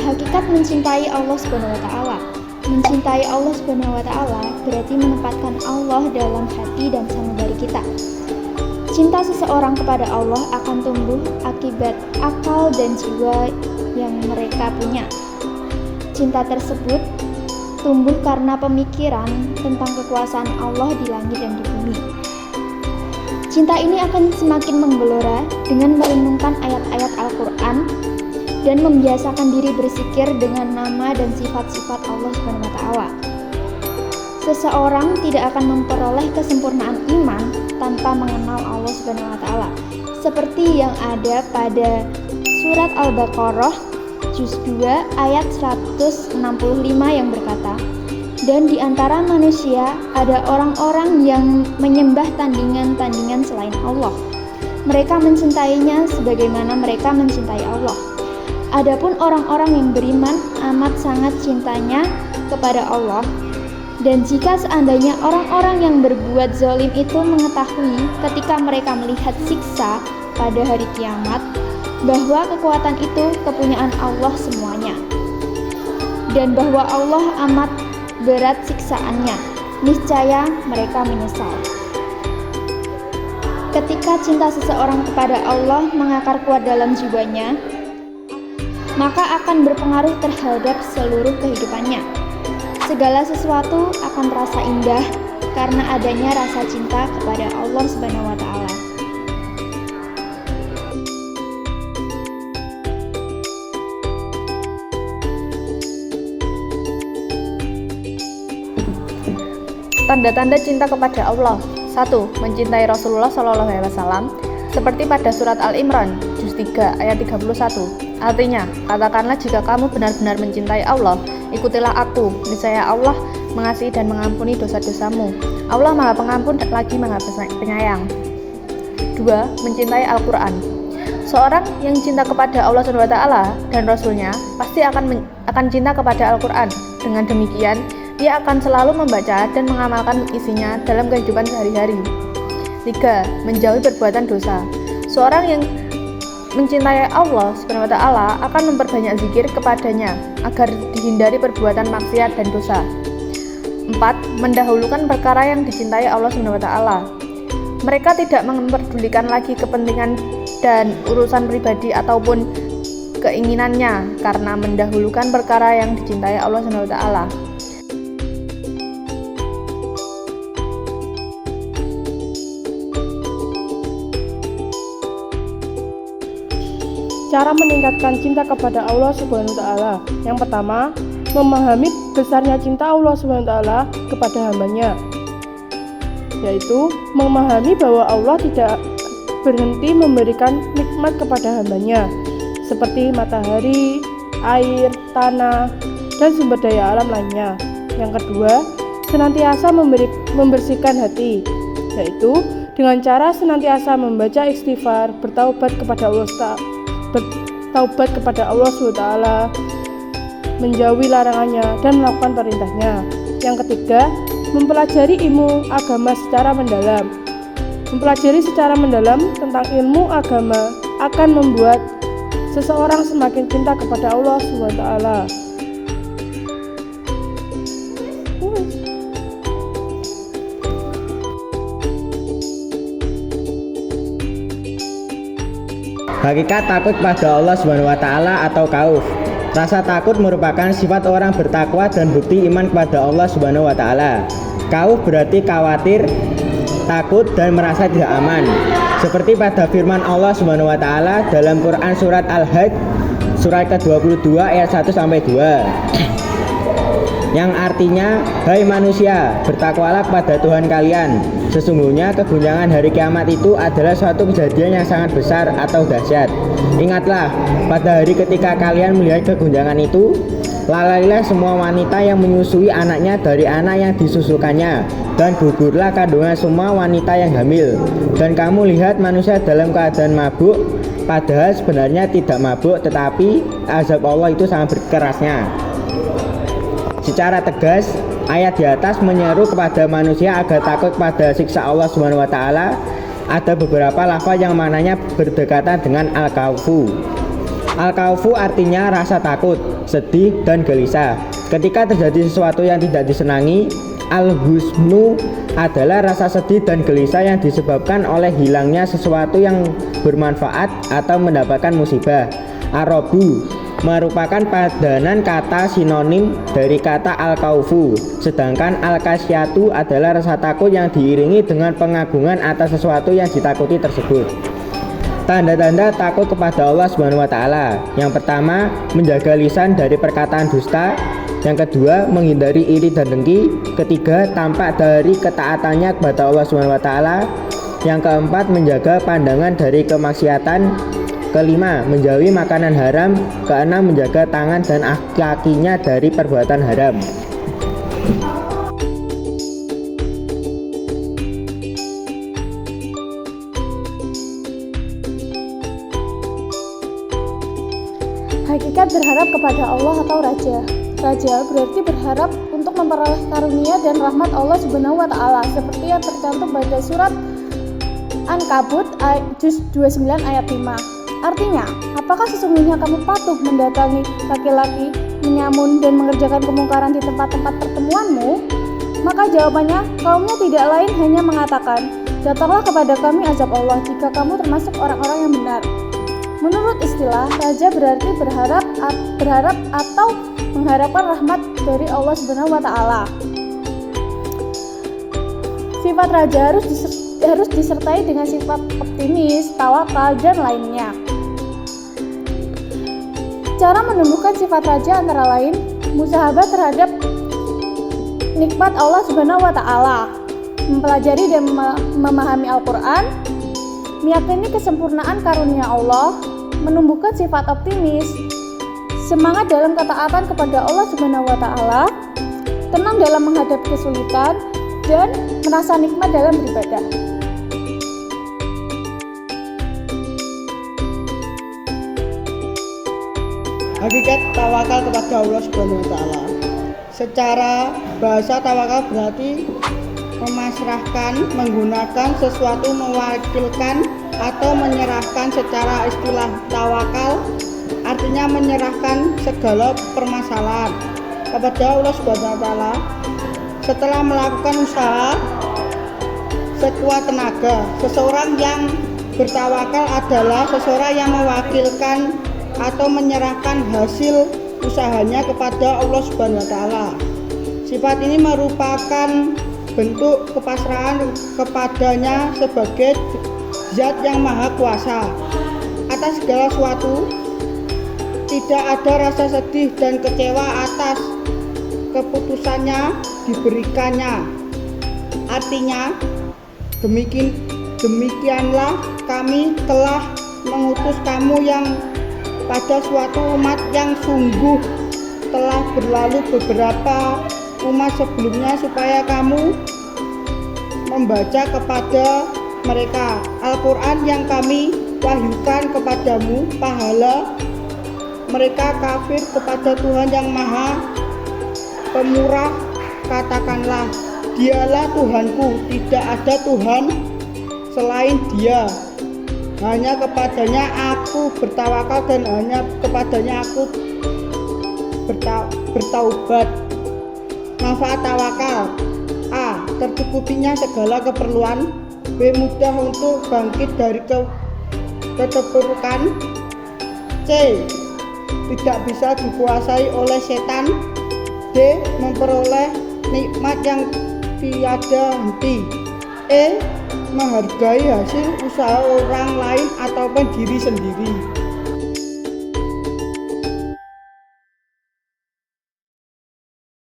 Hakikat mencintai Allah Subhanahu wa taala. Mencintai Allah Subhanahu wa taala berarti menempatkan Allah dalam hati dan sanubari kita. Cinta seseorang kepada Allah akan tumbuh akibat akal dan jiwa yang mereka punya. Cinta tersebut tumbuh karena pemikiran tentang kekuasaan Allah di langit dan di bumi. Cinta ini akan semakin menggelora dengan merenungkan ayat-ayat Al-Quran dan membiasakan diri bersikir dengan nama dan sifat-sifat Allah Subhanahu wa taala. Seseorang tidak akan memperoleh kesempurnaan iman tanpa mengenal Allah Subhanahu wa taala. Seperti yang ada pada surat Al-Baqarah juz 2 ayat 165 yang berkata, "Dan di antara manusia ada orang-orang yang menyembah tandingan-tandingan selain Allah. Mereka mencintainya sebagaimana mereka mencintai Allah. Adapun orang-orang yang beriman amat sangat cintanya kepada Allah. Dan jika seandainya orang-orang yang berbuat zalim itu mengetahui ketika mereka melihat siksa pada hari kiamat, bahwa kekuatan itu kepunyaan Allah semuanya, dan bahwa Allah amat berat siksaannya, niscaya mereka menyesal." Ketika cinta seseorang kepada Allah mengakar kuat dalam jiwanya, maka akan berpengaruh terhadap seluruh kehidupannya. Segala sesuatu akan terasa indah karena adanya rasa cinta kepada Allah Subhanahu wa taala. Tanda-tanda cinta kepada Allah. 1. Mencintai Rasulullah SAW seperti pada surat Al-Imran juz 3 ayat 31. Artinya, katakanlah jika kamu benar-benar mencintai Allah, ikutilah aku, niscaya Allah mengasihi dan mengampuni dosa-dosamu. Allah Maha Pengampun lagi Maha Penyayang. 2. Mencintai Al-Quran. Seorang yang cinta kepada Allah SWT dan Rasulnya pasti akan cinta kepada Al-Quran. Dengan demikian, ia akan selalu membaca dan mengamalkan isinya dalam kehidupan sehari-hari. 3. Menjauhi perbuatan dosa. Seorang yang mencintai Allah Subhanahu wa taala akan memperbanyak zikir kepadanya agar dihindari perbuatan maksiat dan dosa. 4. Mendahulukan perkara yang dicintai Allah Subhanahu wa taala. Mereka tidak memperdulikan lagi kepentingan dan urusan pribadi ataupun keinginannya karena mendahulukan perkara yang dicintai Allah Subhanahu wa taala. Cara meningkatkan cinta kepada Allah Subhanahu wa taala. Yang pertama, memahami besarnya cinta Allah Subhanahu wa taala kepada hambanya, yaitu memahami bahwa Allah tidak berhenti memberikan nikmat kepada hambanya seperti matahari, air, tanah, dan sumber daya alam lainnya. Yang kedua, senantiasa membersihkan hati, yaitu dengan cara senantiasa membaca istighfar, bertaubat kepada Allah SWT, menjauhi larangannya dan melakukan perintahnya. Yang ketiga, mempelajari ilmu agama secara mendalam. Mempelajari secara mendalam tentang ilmu agama akan membuat seseorang semakin cinta kepada Allah SWT. Hakikat takut pada Allah Subhanahu wa taala atau khauf. Rasa takut merupakan sifat orang bertakwa dan bukti iman kepada Allah Subhanahu wa taala. Khauf berarti khawatir, takut dan merasa tidak aman. Seperti pada firman Allah Subhanahu wa taala dalam Quran surat Al-Hajj surat ke-22 ayat 1 sampai 2. Yang artinya, hai manusia, bertakwalah kepada Tuhan kalian. Sesungguhnya keguncangan hari kiamat itu adalah suatu kejadian yang sangat besar atau dahsyat. Ingatlah, pada hari ketika kalian melihat keguncangan itu, lalailah semua wanita yang menyusui anaknya dari anak yang disusukannya, dan gugurlah kandungan semua wanita yang hamil. Dan kamu lihat manusia dalam keadaan mabuk, padahal sebenarnya tidak mabuk, tetapi azab Allah itu sangat berkerasnya. Secara tegas, ayat di atas menyeru kepada manusia agar takut pada siksa Allah Subhanahu wa taala. Ada beberapa lafaz yang maknanya berdekatan dengan al-khawfu. Al-khaufu artinya rasa takut, sedih, dan gelisah. Ketika terjadi sesuatu yang tidak disenangi, al-huznu adalah rasa sedih dan gelisah yang disebabkan oleh hilangnya sesuatu yang bermanfaat atau mendapatkan musibah. Ar-robu merupakan padanan kata sinonim dari kata al-khaufu, sedangkan al-khasyatu adalah rasa takut yang diiringi dengan pengagungan atas sesuatu yang ditakuti tersebut. Tanda-tanda takut kepada Allah Subhanahu wa taala. Yang pertama, menjaga lisan dari perkataan dusta. Yang kedua, menghindari iri dan dengki. Ketiga, tampak dari ketaatannya kepada Allah Subhanahu wa taala. Yang keempat, menjaga pandangan dari kemaksiatan. Kelima, menjauhi makanan haram. Keenam, menjaga tangan dan kakinya dari perbuatan haram. Hakikat berharap kepada Allah atau Raja. Raja berarti berharap untuk memperoleh karunia dan rahmat Allah Subhanahu wa taala seperti yang tercantum pada surat Ankabut juz 29 ayat 5. Artinya, apakah sesungguhnya kamu patuh mendatangi laki-laki, menyamun dan mengerjakan kemungkaran di tempat-tempat pertemuanmu? Maka jawabannya, kaumnya tidak lain hanya mengatakan, datanglah kepada kami azab Allah jika kamu termasuk orang-orang yang benar. Menurut istilah, raja berarti berharap atau mengharapkan rahmat dari Allah Subhanahu wa taala. Sifat raja harus disertai dengan sifat optimis, tawakal, dan lainnya. Cara menumbuhkan sifat raja antara lain musahabah terhadap nikmat Allah Subhanahu wa taala, mempelajari dan memahami Al-Qur'an, meyakini kesempurnaan karunia Allah, menumbuhkan sifat optimis, semangat dalam ketaatan kepada Allah Subhanahu wa taala, tenang dalam menghadapi kesulitan, dan merasa nikmat dalam beribadah. Hakikat tawakal kepada Allah Subhanahu wa taala. Secara bahasa tawakal berarti memasrahkan, menggunakan sesuatu, mewakilkan atau menyerahkan. Secara istilah tawakal artinya menyerahkan segala permasalahan kepada Allah Subhanahu wa taala. Setelah melakukan usaha sekuat tenaga, seseorang yang bertawakal adalah seseorang yang mewakilkan atau menyerahkan hasil usahanya kepada Allah Subhanahu wa taala. Sifat ini merupakan bentuk kepasrahan kepadanya sebagai Zat yang Maha Kuasa atas segala sesuatu. Tidak ada rasa sedih dan kecewa atas keputusannya diberikannya. Artinya, demikianlah kami telah mengutus kamu yang pada suatu umat yang sungguh telah berlalu beberapa umat sebelumnya supaya kamu membaca kepada mereka Al-Quran yang kami wahyukan kepadamu. Pahala mereka kafir kepada Tuhan yang Maha Pemurah. Katakanlah, Dialah Tuhanku, tidak ada Tuhan selain Dia. Hanya kepadanya aku bertawakal dan hanya kepadanya aku bertaubat. Manfaat tawakal: A. Tercukupinya segala keperluan. B. Mudah untuk bangkit dari keterpurukan. C. Tidak bisa dikuasai oleh setan. D. Memperoleh nikmat yang tiada henti. E. Menghargai hasil usaha orang lain ataupun diri sendiri.